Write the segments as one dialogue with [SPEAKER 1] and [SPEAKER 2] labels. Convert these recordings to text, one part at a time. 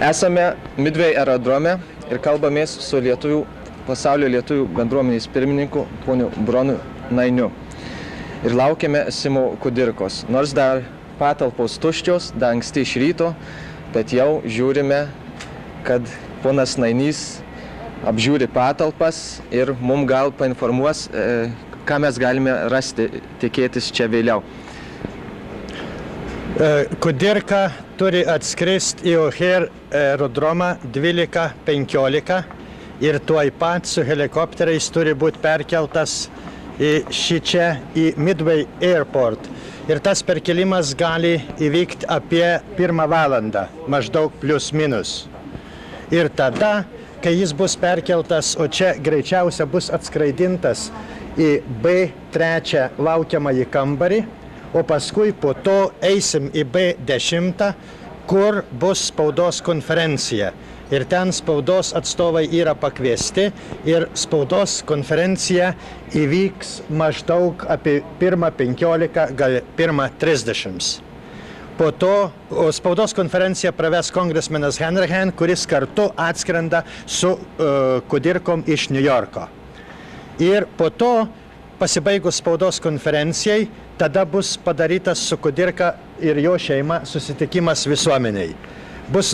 [SPEAKER 1] Esame Midway aerodrome ir kalbamės su pasaulio lietuvių bendruomenės pirmininku poniu Bronu Nainiu. Ir laukiame Simo Kudirkos. Nors dar patalpos tuščios, dar anksti iš ryto, bet jau žiūrime, kad ponas Nainys apžiūri patalpas ir mums gal painformuos, ką mes galime rasti, tikėtis čia vėliau.
[SPEAKER 2] Kudirka turi atskristi į O'Hare aerodromą 12:15 ir tuoj pat su helikopteriais turi būti perkeltas šičia į Midway Airport. Ir tas perkelimas gali įvykti apie 1 valandą, maždaug plius minus. Ir tada, kai jis bus perkeltas, o čia greičiausia bus atskraidintas į B3 laukiamąjį kambarį, o paskui po to eisim į B10, kur bus spaudos konferencija. Ir ten spaudos atstovai yra pakviesti ir spaudos konferencija įvyks maždaug apie 1:15, gal 1:30. Po to spaudos konferenciją praves kongresmenas Hanrahan, kuris kartu atskrenda su Kudirkom iš New Yorko. Ir po to, pasibaigus spaudos konferencijai, tada bus padarytas su Kudirka ir jo šeima susitikimas visuomeniai.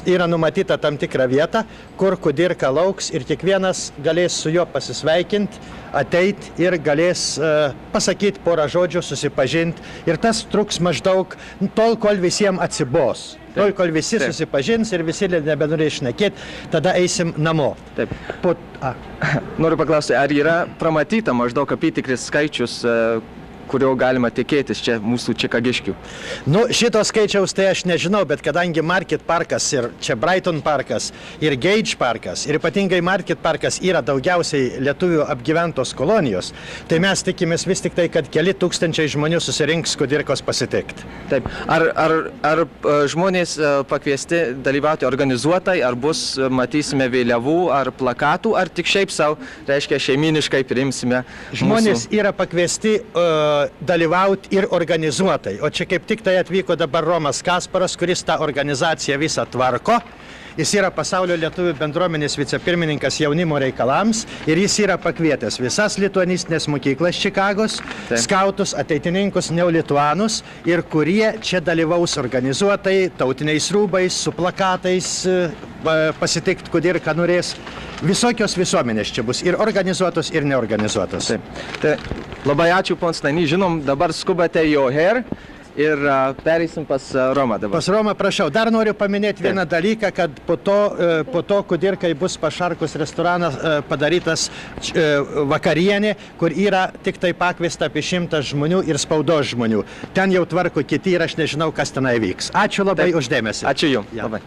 [SPEAKER 2] Yra numatyta tam tikra vieta, kur Kudirka lauks ir kiekvienas galės su juo pasisveikinti, ateit ir galės pasakyti porą žodžių, susipažinti. Ir tas truks maždaug tol, kol visiems atsibos. Tol, kol visi susipažins ir visi nebenorės šnekėti, tada eisim namo.
[SPEAKER 1] Taip. Noriu paklausti, ar yra pramatyta maždaug apytikris skaičius, kurio galima tikėtis čia mūsų čikagiškių?
[SPEAKER 2] Šito skaičiaus tai aš nežinau, bet kadangi Market Parkas ir čia Brighton Parkas ir Gage Parkas ir ypatingai Market Parkas yra daugiausiai lietuvių apgyventos kolonijos, tai mes tikimės vis tik tai, kad keli tūkstančiai žmonių susirinks Kudirkos pasitikti.
[SPEAKER 1] Taip. Ar žmonės pakviesti dalyvauti organizuotai, ar bus, matysime vėliavų ar plakatų, ar tik šiaip savo, reiškia, šeiminiškai priimsime?
[SPEAKER 2] Žmonės yra pakviesti dalyvauti ir organizuotai. O čia kaip tik tai atvyko dabar Romas Kasparas, kuris tą organizaciją visą tvarko. Jis yra pasaulio lietuvių bendruomenės vicepirmininkas jaunimo reikalams ir jis yra pakvietęs visas lituanistinės mokyklas Čikagos, skautus, ateitininkus, neolituanus, ir kurie čia dalyvaus organizuotai, tautiniais rūbais, su plakatais, pasitikti Kudirką norės. Visokios visuomenės čia bus, ir organizuotos, ir neorganizuotos.
[SPEAKER 1] Labai ačiū, pons Nainy. Žinom, dabar skubate į O'Hare ir pereisim pas Romą dabar.
[SPEAKER 2] Pas Romą, prašau. Dar noriu paminėti vieną dalyką, kad po to Kudirkai bus Pašarkus restoranas padarytas vakarienė, kur yra tik tai pakviesta apie 100 žmonių ir spaudos žmonių. Ten jau tvarko kiti ir aš nežinau, kas tenai vyks. Ačiū labai už dėmesį.
[SPEAKER 1] Ačiū jums. Labai.